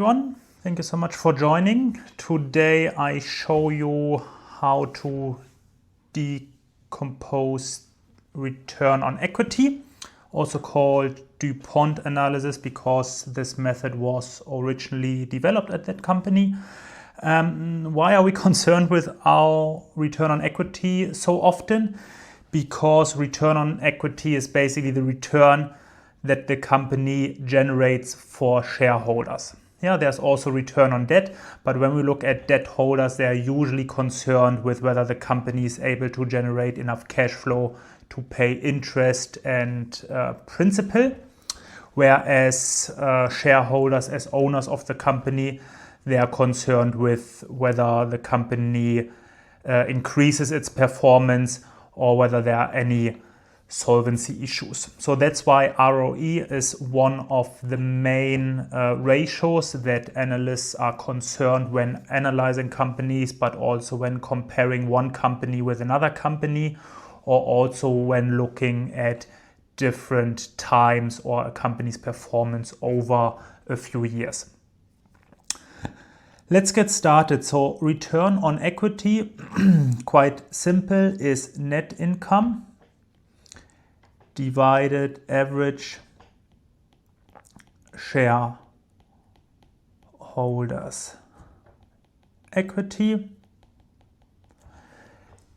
everyone. Thank you so much for joining. Today I show you how to decompose return on equity, also called DuPont analysis, because this method was originally developed at that company. Why are we concerned with our return on equity so often? Because return on equity is basically the return that the company generates for shareholders. Yeah, there's also return on debt, but when we look at debt holders, they are usually concerned with whether the company is able to generate enough cash flow to pay interest and principal, whereas shareholders, as owners of the company, they are concerned with whether the company increases its performance or whether there are any solvency issues. So that's why ROE is one of the main ratios that analysts are concerned when analyzing companies, but also when comparing one company with another company, or also when looking at different times or a company's performance over a few years. Let's get started. So return on equity, quite simple, is net income divided average shareholders' equity.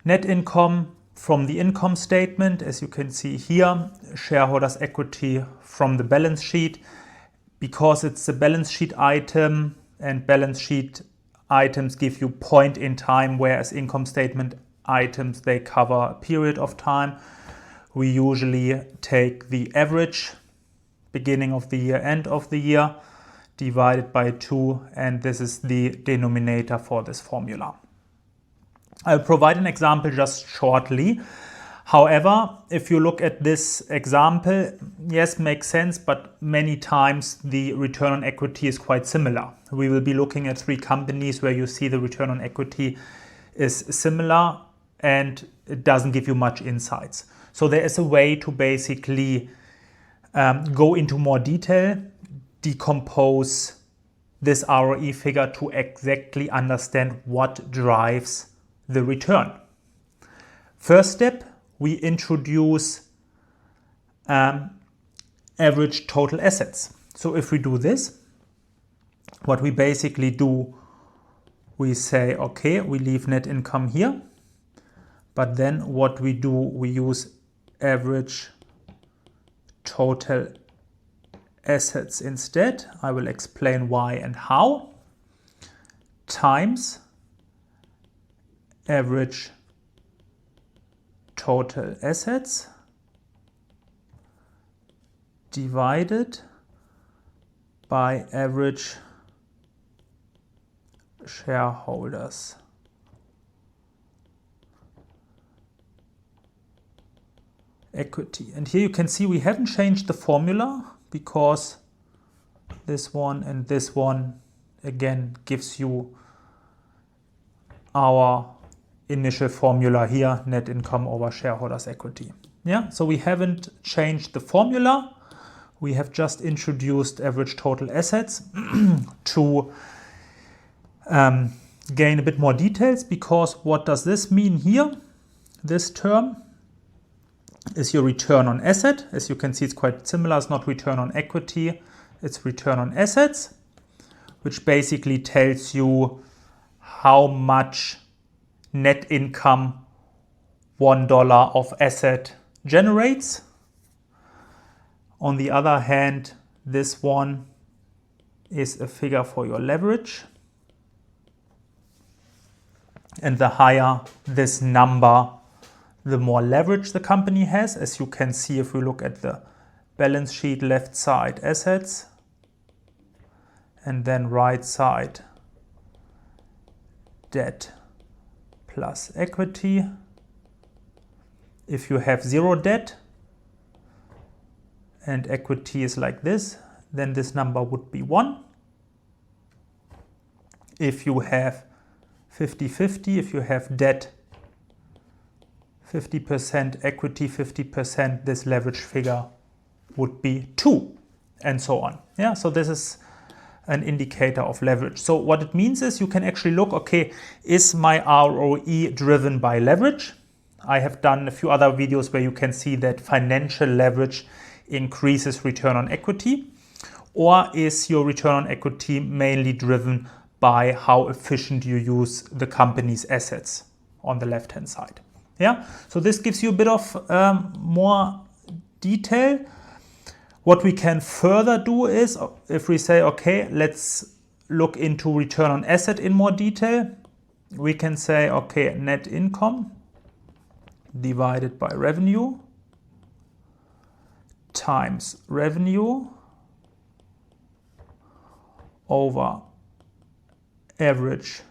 Net income from the income statement, as you can see here, shareholders' equity from the balance sheet. Because it's a balance sheet item, and balance sheet items give you point in time, whereas income statement items, they cover a period of time. We usually take the average, beginning of the year, end of the year, divided by 2, and this is the denominator for this formula. I'll provide an example just shortly. However, if you look at this example, yes, makes sense, but many times the return on equity is quite similar. We will be looking at 3 companies where you see the return on equity is similar and it doesn't give you much insights. So there is a way to basically go into more detail, decompose this ROE figure to exactly understand what drives the return. First step, we introduce average total assets. So if we do this, what we basically do, we say, okay, we leave net income here, but then what we do, we use average total assets instead. I will explain why and how. Times average total assets divided by average shareholders' equity. And here you can see we haven't changed the formula because this one and this one again gives you our initial formula here, net income over shareholders' equity. Yeah, so we haven't changed the formula. We have just introduced average total assets to gain a bit more details, because what does this mean here? This term is your return on asset. As you can see, it's quite similar. It's not return on equity, it's return on assets, which basically tells you how much net income $1 of asset generates. On the other hand, this one is a figure for your leverage. And the higher this number, the more leverage the company has. As you can see, if we look at the balance sheet, left side assets, and then right side debt plus equity. If you have 0 debt and equity is like this, then this number would be 1. If you have 50-50, if you have debt 50%, equity 50%, this leverage figure would be 2, and so on. Yeah, so this is an indicator of leverage. So what it means is you can actually look, okay, is my ROE driven by leverage? I have done a few other videos where you can see that financial leverage increases return on equity. Or is your return on equity mainly driven by how efficient you use the company's assets on the left-hand side? Yeah, so this gives you a bit of more detail. What we can further do is, if we say, okay, let's look into return on asset in more detail, we can say, okay, net income divided by revenue times revenue over average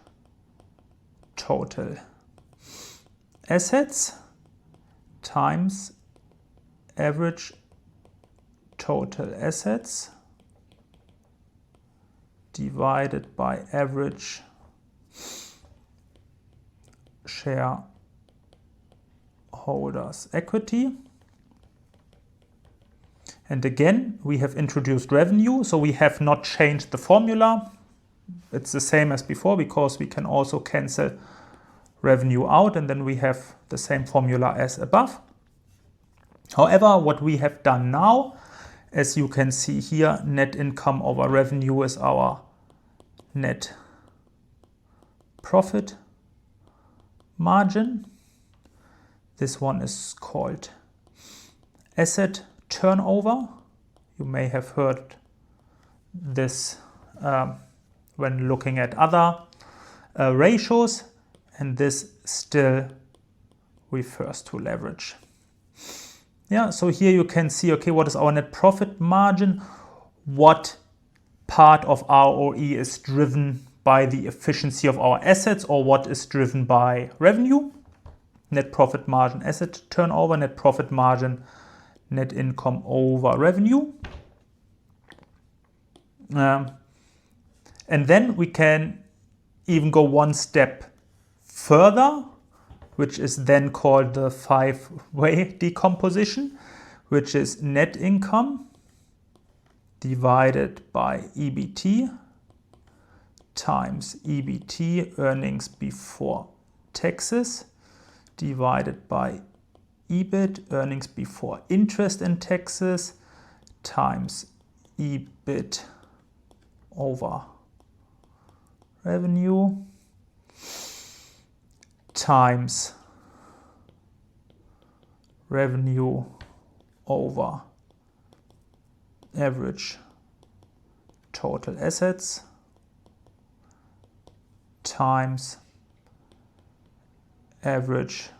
total assets times average total assets divided by average shareholders' equity. And again, we have introduced revenue, so we have not changed the formula. It's the same as before because we can also cancel revenue out and then we have the same formula as above. However, what we have done now, as you can see here, net income over revenue is our net profit margin. This one is called asset turnover. You may have heard this when looking at other ratios, and this still refers to leverage. Yeah, so here you can see, okay, what is our net profit margin? What part of ROE is driven by the efficiency of our assets, or what is driven by revenue? Net profit margin, asset turnover, net profit margin, net income over revenue. And then we can even go one step further, which is then called the 5-way decomposition, which is net income divided by EBT times EBT, earnings before taxes, divided by EBIT, earnings before interest and taxes, times EBIT over revenue, times revenue over average total assets, times average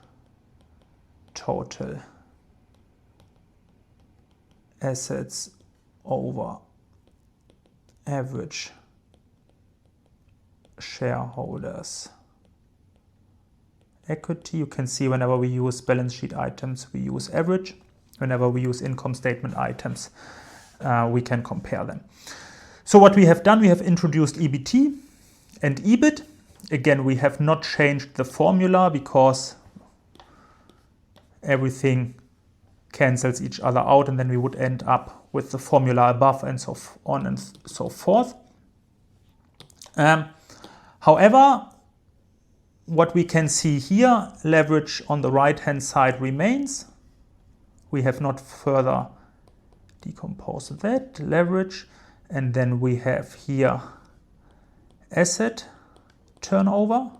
total assets over average shareholders' equity. You can see whenever we use balance sheet items, we use average. Whenever we use income statement items, we can compare them. So what we have done, we have introduced EBT and EBIT. Again, we have not changed the formula because everything cancels each other out and then we would end up with the formula above and so on and so forth. However, what we can see here, leverage on the right hand side remains. We have not further decomposed that, leverage, and then we have here asset turnover,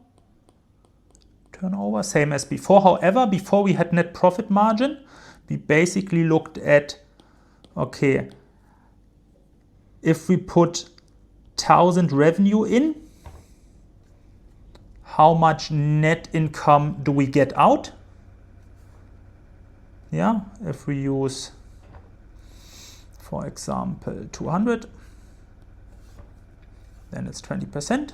same as before. However, before we had net profit margin, we basically looked at, okay, if we put 1,000 revenue in, how much net income do we get out? Yeah, if we use, for example, 200, then it's 20%.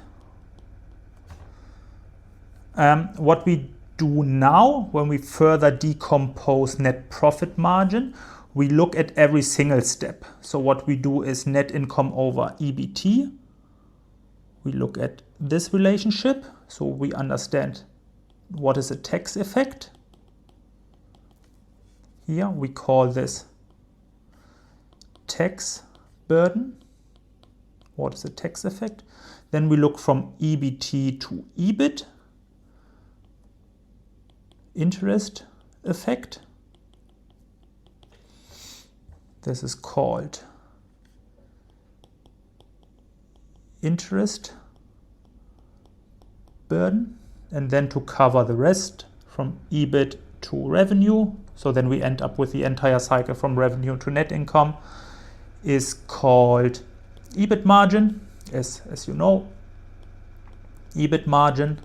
What we do now, when we further decompose net profit margin, we look at every single step. So what we do is net income over EBT. We look at this relationship, so we understand what is a tax effect. Here we call this tax burden What is the tax effect? Then we look from EBT to EBIT. Interest effect. This is called interest burden. And then to cover the rest from EBIT to revenue, so then we end up with the entire cycle from revenue to net income, is called EBIT margin, as you know, EBIT margin.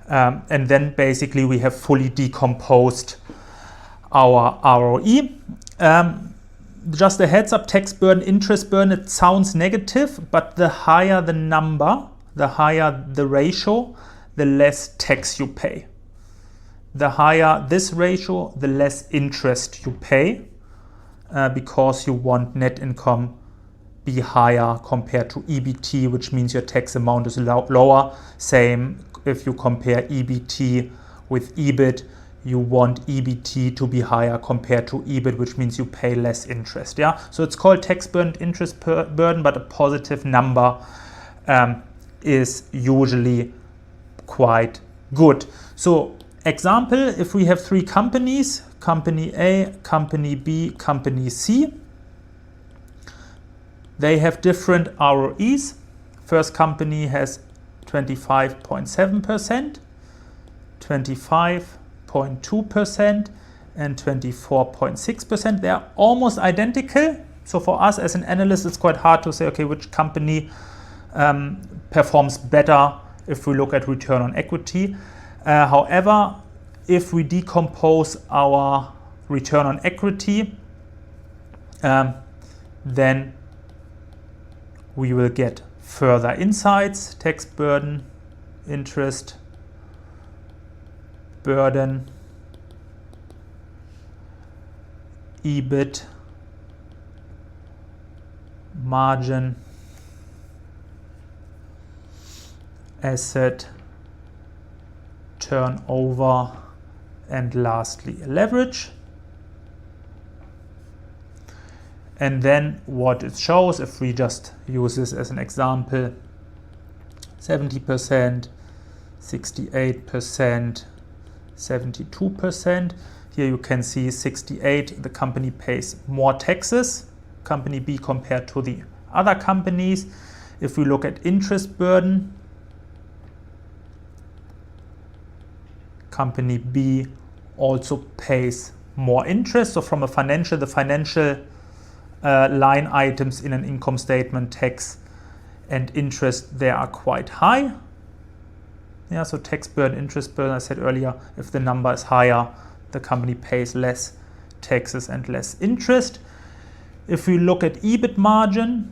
And then basically we have fully decomposed our ROE. Just a heads up, tax burden, interest burden, it sounds negative, but the higher the number, the higher the ratio, the less tax you pay. The higher this ratio, the less interest you pay, because you want net income be higher compared to EBT, which means your tax amount is lower. Same if you compare EBT with EBIT, you want EBT to be higher compared to EBIT, which means you pay less interest. Yeah, so it's called tax burden, interest burden, but a positive number is usually quite good. So example, if we have three companies, company A, company B, company C, they have different ROEs. First company has 25.7%, 25.2%, and 24.6%. They are almost identical. So for us as an analyst, it's quite hard to say, okay, which company performs better if we look at return on equity. However, if we decompose our return on equity, then we will get further insights: tax burden, interest burden, EBIT margin, asset turnover, and lastly leverage. And then what it shows, if we just use this as an example, 70%, 68%, 72%. Here you can see 68, the company pays more taxes, company B compared to the other companies. If we look at interest burden, company B also pays more interest. So from the financial line items in an income statement, tax and interest, they are quite high. Yeah, so tax burden, interest burden, I said earlier, if the number is higher, the company pays less taxes and less interest. If we look at EBIT margin,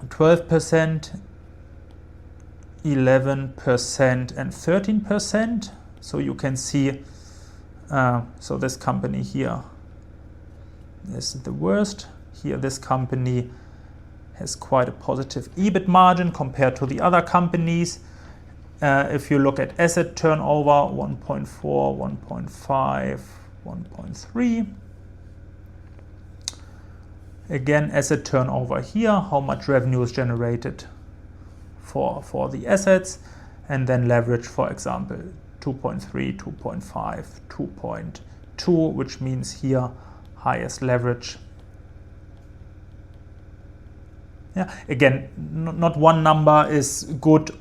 12%, 11%, and 13%. So you can see, so this company here is the worst. Here this company has quite a positive EBIT margin compared to the other companies. If you look at asset turnover, 1.4, 1.5, 1.3. Again, asset turnover here, how much revenue is generated for the assets, and then leverage, for example, 2.3, 2.5, 2.2, which means here highest leverage. Yeah, again, not one number is good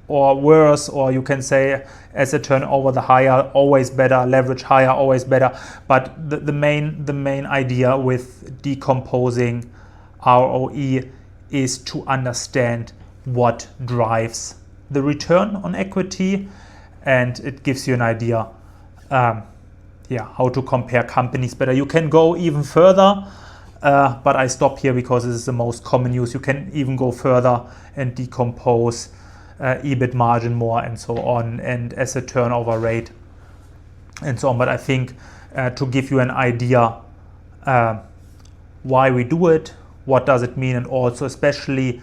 or worse, or you can say asset turnover, the higher, always better, leverage higher, always better. But the main idea with decomposing ROE is to understand what drives the return on equity, and it gives you an idea how to compare companies better. You can go even further, but I stop here because this is the most common use. You can even go further and decompose EBIT margin more and so on, and asset turnover rate and so on. But I think to give you an idea why we do it, what does it mean, and also especially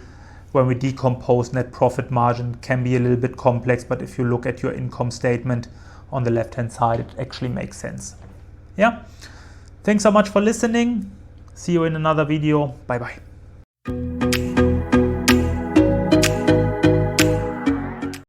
when we decompose net profit margin, can be a little bit complex, but if you look at your income statement on the left hand side, it actually makes sense. Yeah, thanks so much for listening. See you in another video. Bye bye.